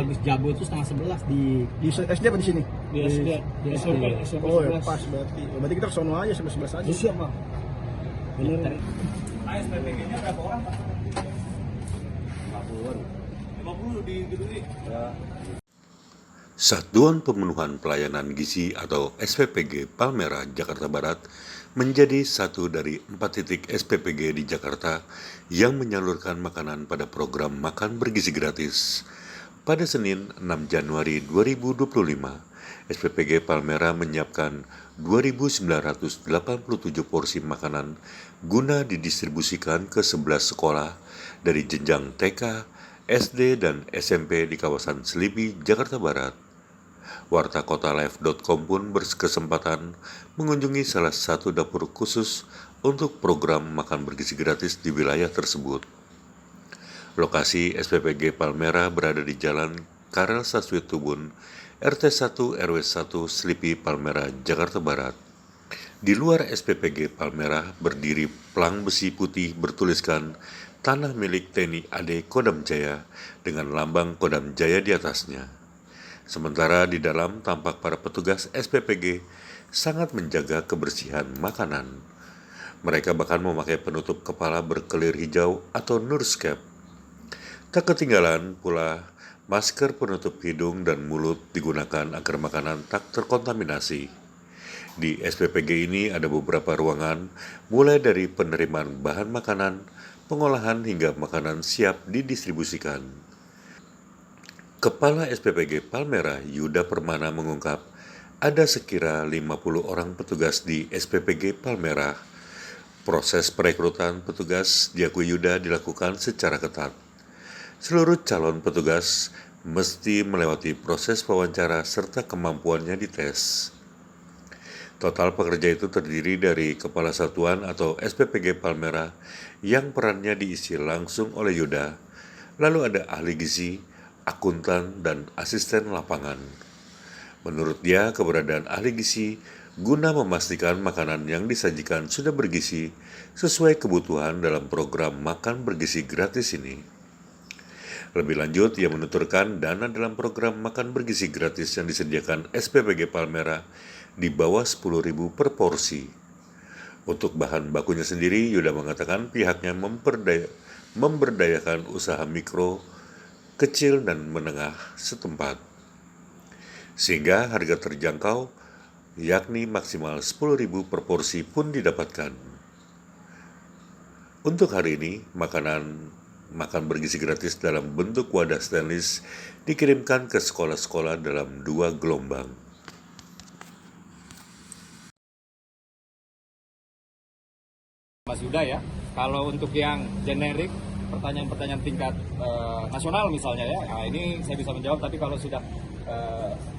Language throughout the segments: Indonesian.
habis Jabo itu 10:30 Di SD apa di sini? di SD. Di SMP. Oh ya, pas berarti. Berarti kita kesono aja 11 aja. Siap, Pak. Bener. SPPG-nya berapa orang, Pak? 50 di gedung ini? Ya. Satuan Pemenuhan Pelayanan Gizi atau SPPG Palmerah, Jakarta Barat menjadi satu dari 4 titik SPPG di Jakarta yang menyalurkan makanan pada program Makan Bergizi Gratis. Pada Senin 6 Januari 2025, SPPG Palmerah menyiapkan 2.987 porsi makanan guna didistribusikan ke 11 sekolah dari jenjang TK, SD, dan SMP di kawasan Selipi, Jakarta Barat. Wartakotalive.com pun berkesempatan mengunjungi salah satu dapur khusus untuk program makan bergizi gratis di wilayah tersebut. Lokasi SPPG Palmerah berada di Jalan Karel Saswit Tubun, RT 1 RW 1 Selipi, Palmerah, Jakarta Barat. Di luar SPPG Palmerah berdiri pelang besi putih bertuliskan tanah milik TNI AD Kodam Jaya dengan lambang Kodam Jaya di atasnya. Sementara di dalam tampak para petugas SPPG sangat menjaga kebersihan makanan. Mereka bahkan memakai penutup kepala berkelir hijau atau nurscap. Tak ketinggalan pula masker penutup hidung dan mulut digunakan agar makanan tak terkontaminasi. Di SPPG ini ada beberapa ruangan, mulai dari penerimaan bahan makanan, pengolahan hingga makanan siap didistribusikan. Kepala SPPG Palmerah, Yuda Permana mengungkap, ada sekira 50 orang petugas di SPPG Palmerah. Proses perekrutan petugas diakui Yuda dilakukan secara ketat. Seluruh calon petugas mesti melewati proses wawancara serta kemampuannya dites. Total pekerja itu terdiri dari Kepala Satuan atau SPPG Palmerah yang perannya diisi langsung oleh Yuda, lalu ada ahli gizi, akuntan, dan asisten lapangan. Menurut dia, keberadaan ahli gizi guna memastikan makanan yang disajikan sudah bergizi sesuai kebutuhan dalam program makan bergizi gratis ini. Lebih lanjut, ia menuturkan dana dalam program makan bergizi gratis yang disediakan SPPG Palmerah di bawah 10.000 per porsi. Untuk bahan bakunya sendiri, Yuda mengatakan pihaknya memberdayakan usaha mikro, kecil dan menengah setempat, sehingga harga terjangkau yakni maksimal 10.000 per porsi pun didapatkan. Untuk hari ini, makan bergizi gratis dalam bentuk wadah stainless dikirimkan ke sekolah-sekolah dalam 2 gelombang. Mas Yuda ya, kalau untuk yang generik, pertanyaan-pertanyaan tingkat nasional misalnya ya, nah ini saya bisa menjawab, tapi kalau sudah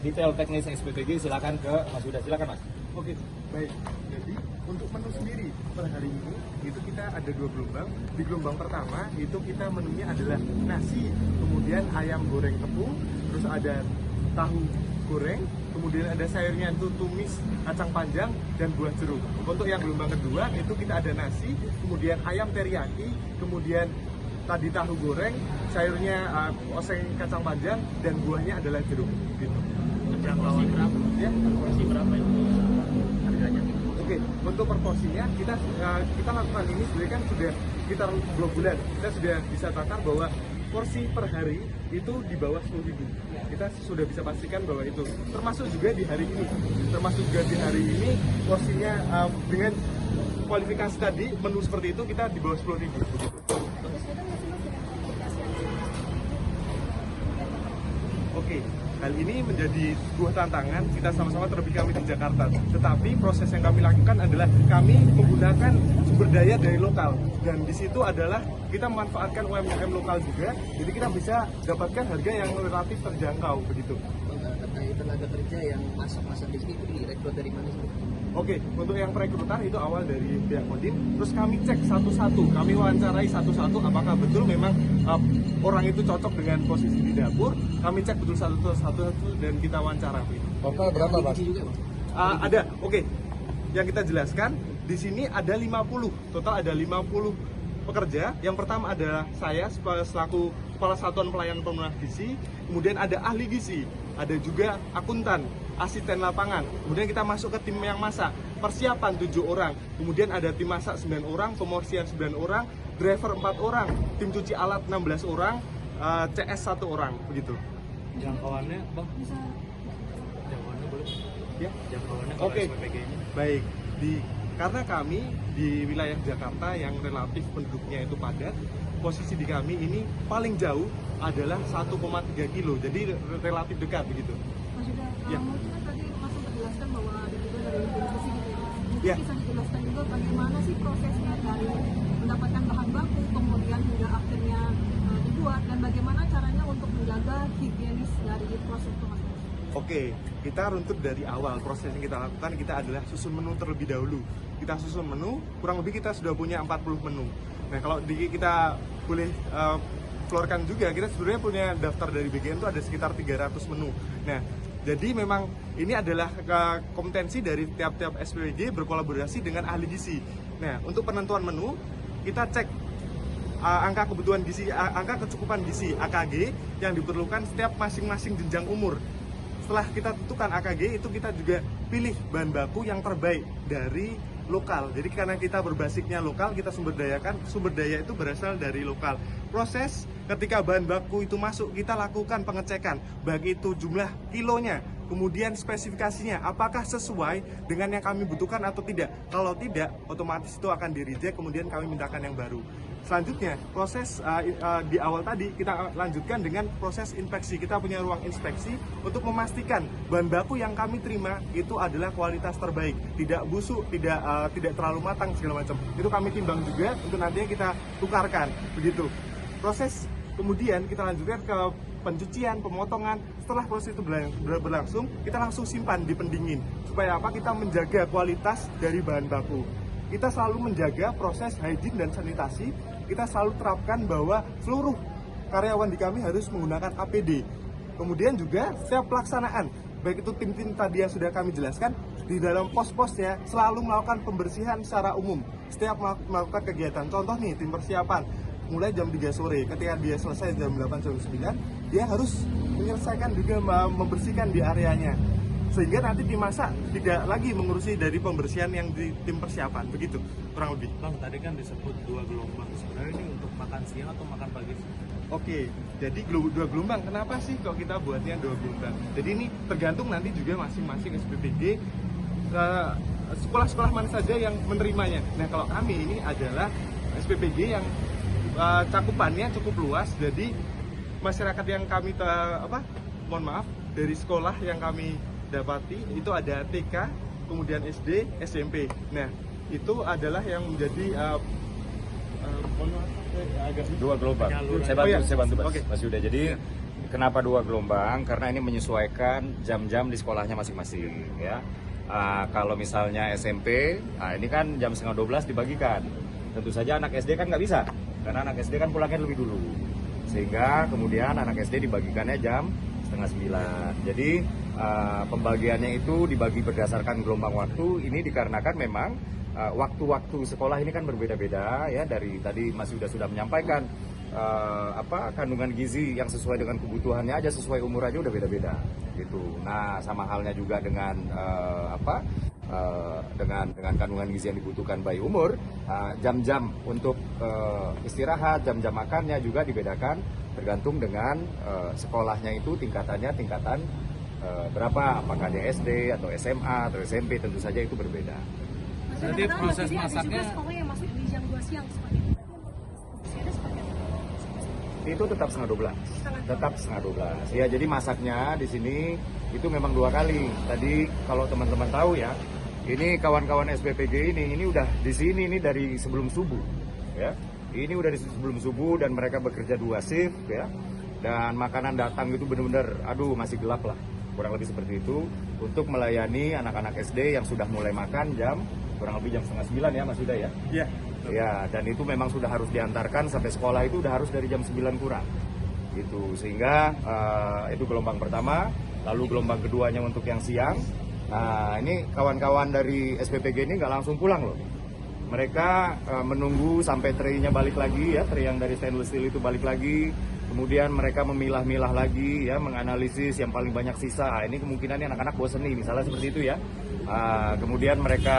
detail teknis SPPG silakan ke Mas Yuda, silakan Mas. Oke, baik. Jadi untuk menu sendiri per hari ini itu kita ada 2 gelombang. Di gelombang pertama itu kita menunya adalah nasi, kemudian ayam goreng tepung, terus ada tahu goreng, kemudian ada sayurnya itu tumis, kacang panjang, dan buah jeruk. Untuk yang gelombang kedua itu kita ada nasi, kemudian ayam teriyaki, kemudian tadi tahu goreng, sayurnya oseng kacang panjang, dan buahnya adalah jeruk. Gitu. Porsi berapa? Ya, Porsi berapa itu harganya? Oke, untuk proporsinya kita lakukan ini sebenarnya kan sudah sekitar 2 bulan. Kita sudah bisa takar bahwa porsi per hari itu di bawah 10.000. Kita sudah bisa pastikan bahwa itu termasuk juga di hari ini. Termasuk juga di hari ini porsinya dengan kualifikasi tadi menu seperti itu kita di bawah 10.000. Oke, hal ini menjadi sebuah tantangan kita sama-sama terlebih kami di Jakarta. Tetapi proses yang kami lakukan adalah kami menggunakan sumber daya dari lokal, dan di situ adalah kita memanfaatkan UMKM lokal juga. Jadi kita bisa dapatkan harga yang relatif terjangkau begitu. Terkait tenaga kerja yang masak di sini itu direkrut dari mana sih? Oke, untuk yang perekrutan itu awal dari pihak Kodim, terus kami cek satu-satu, kami wawancarai satu-satu apakah betul memang orang itu cocok dengan posisi di dapur, kami cek betul satu-satu dan kita wawancara. Total berapa, Pak? Ada, oke. Yang kita jelaskan, di sini ada 50, total ada 50 pekerja. Yang pertama adalah saya selaku Kepala Satuan Pelayanan Pemenuhan Gizi, kemudian ada ahli gizi, ada juga akuntan, asisten lapangan. Kemudian kita masuk ke tim yang masak, persiapan 7 orang, kemudian ada tim masak 9 orang, pemorsian 9 orang, driver 4 orang, tim cuci alat 16 orang, CS 1 orang, begitu. Jangkauannya, Bang? Jangkauannya boleh? Ya. Jangkauannya kalau Oke. SPPG ini? Baik, karena kami di wilayah Jakarta yang relatif penduduknya itu padat, posisi di kami ini paling jauh adalah 1,3 kilo, jadi relatif dekat begitu. Mas Yuda, Ya. mungkin kan tadi Mas sempat jelaskan bahwa ada juga dari organisasi gitu ya. Mungkin Ya. bisa dijelaskan juga bagaimana sih prosesnya dari mendapatkan bahan baku, kemudian hingga akhirnya dibuat, dan bagaimana caranya untuk menjaga higienis dari proses itu, Mas? Oke, kita runtut dari awal. Proses yang kita lakukan, kita adalah susun menu terlebih dahulu. Kita susun menu, kurang lebih kita sudah punya 40 menu. Nah, kalau kita boleh keluarkan juga, kita sebenarnya punya daftar dari BGN itu ada sekitar 300 menu. Nah, jadi memang ini adalah kompetensi dari tiap-tiap SPPG berkolaborasi dengan ahli gizi. Nah, untuk penentuan menu, kita cek angka kebutuhan gizi, angka kecukupan gizi AKG yang diperlukan setiap masing-masing jenjang umur. Setelah kita tentukan AKG, itu kita juga pilih bahan baku yang terbaik dari lokal. Jadi karena kita berbasisnya lokal, kita sumber daya itu berasal dari lokal. Proses ketika bahan baku itu masuk, kita lakukan pengecekan, baik itu jumlah kilonya, kemudian spesifikasinya, apakah sesuai dengan yang kami butuhkan atau tidak. Kalau tidak, otomatis itu akan di-reject, kemudian kami mintakan yang baru. Selanjutnya, proses di awal tadi kita lanjutkan dengan proses inspeksi. Kita punya ruang inspeksi untuk memastikan bahan baku yang kami terima itu adalah kualitas terbaik, tidak busuk, tidak terlalu matang segala macam. Itu kami timbang juga untuk nantinya kita tukarkan, begitu. Proses kemudian kita lanjutkan ke pencucian, pemotongan. Setelah proses itu berlangsung, kita langsung simpan di pendingin. Supaya apa? Kita menjaga kualitas dari bahan baku. Kita selalu menjaga proses hygiene dan sanitasi. Kita selalu terapkan bahwa seluruh karyawan di kami harus menggunakan APD. Kemudian juga setiap pelaksanaan, baik itu tim-tim tadi yang sudah kami jelaskan, di dalam pos-posnya selalu melakukan pembersihan secara umum. Setiap melakukan kegiatan, contoh nih tim persiapan, mulai jam 3 sore, ketika dia selesai jam 8 jam 9, dia harus menyelesaikan juga membersihkan di areanya. Sehingga nanti dimasak tidak lagi mengurusi dari pembersihan yang di tim persiapan, begitu kurang lebih. Bang, tadi kan disebut 2 gelombang. Sebenarnya ini untuk makan siang atau makan pagi? Oke, jadi 2 gelombang. Kenapa sih kok kita buatnya 2 gelombang? Jadi ini tergantung nanti juga masing-masing SPPG, sekolah-sekolah mana saja yang menerimanya. Nah, kalau kami ini adalah SPPG yang cakupannya cukup luas. Jadi masyarakat yang kami dari sekolah yang kami dapati itu ada TK, kemudian SD, SMP. Nah, itu adalah yang menjadi Dua gelombang. Saya bantu Mas Yuda. Jadi kenapa 2 gelombang? Karena ini menyesuaikan jam-jam di sekolahnya masing-masing, ya. Kalau misalnya SMP, ini kan jam 11:30 dibagikan. Tentu saja anak SD kan nggak bisa, karena anak SD kan pulangnya lebih dulu. Sehingga kemudian anak SD dibagikannya jam 8:30. Jadi pembagiannya itu dibagi berdasarkan gelombang waktu. Ini dikarenakan memang waktu-waktu sekolah ini kan berbeda-beda, ya. Dari tadi Mas Yuda sudah menyampaikan kandungan gizi yang sesuai dengan kebutuhannya aja, sesuai umur aja udah beda-beda gitu. Nah, sama halnya juga dengan dengan kandungan gizi yang dibutuhkan bayi umur, jam-jam untuk istirahat, jam-jam makannya juga dibedakan tergantung dengan sekolahnya itu tingkatan berapa, apakah dia SD atau SMA atau SMP, tentu saja itu berbeda. Jadi proses masaknya ada juga sekolah yang masuk di jam 2 siang seperti itu. Ada seperti itu. Itu tetap 11:30. Tetap 11:30. Ya, jadi masaknya di sini itu memang 2 kali. Tadi kalau teman-teman tahu ya, ini kawan-kawan SPPG ini udah di sini ini dari sebelum subuh, ya. Ini udah di sebelum subuh dan mereka bekerja 2 shift, ya. Dan makanan datang itu benar-benar, masih gelap lah, kurang lebih seperti itu, untuk melayani anak-anak SD yang sudah mulai makan jam kurang lebih jam 8:30 ya, Mas Yuda ya. Iya. Ya, dan itu memang sudah harus diantarkan sampai sekolah itu udah harus dari jam 9 kurang. Gitu. Sehingga itu gelombang pertama, lalu gelombang keduanya untuk yang siang. Nah, ini kawan-kawan dari SPPG ini nggak langsung pulang loh. Mereka menunggu sampai traynya balik lagi ya, tray yang dari stainless steel itu balik lagi. Kemudian mereka memilah-milah lagi ya, menganalisis yang paling banyak sisa. Ini kemungkinan anak-anak bosen nih, misalnya seperti itu ya. Kemudian mereka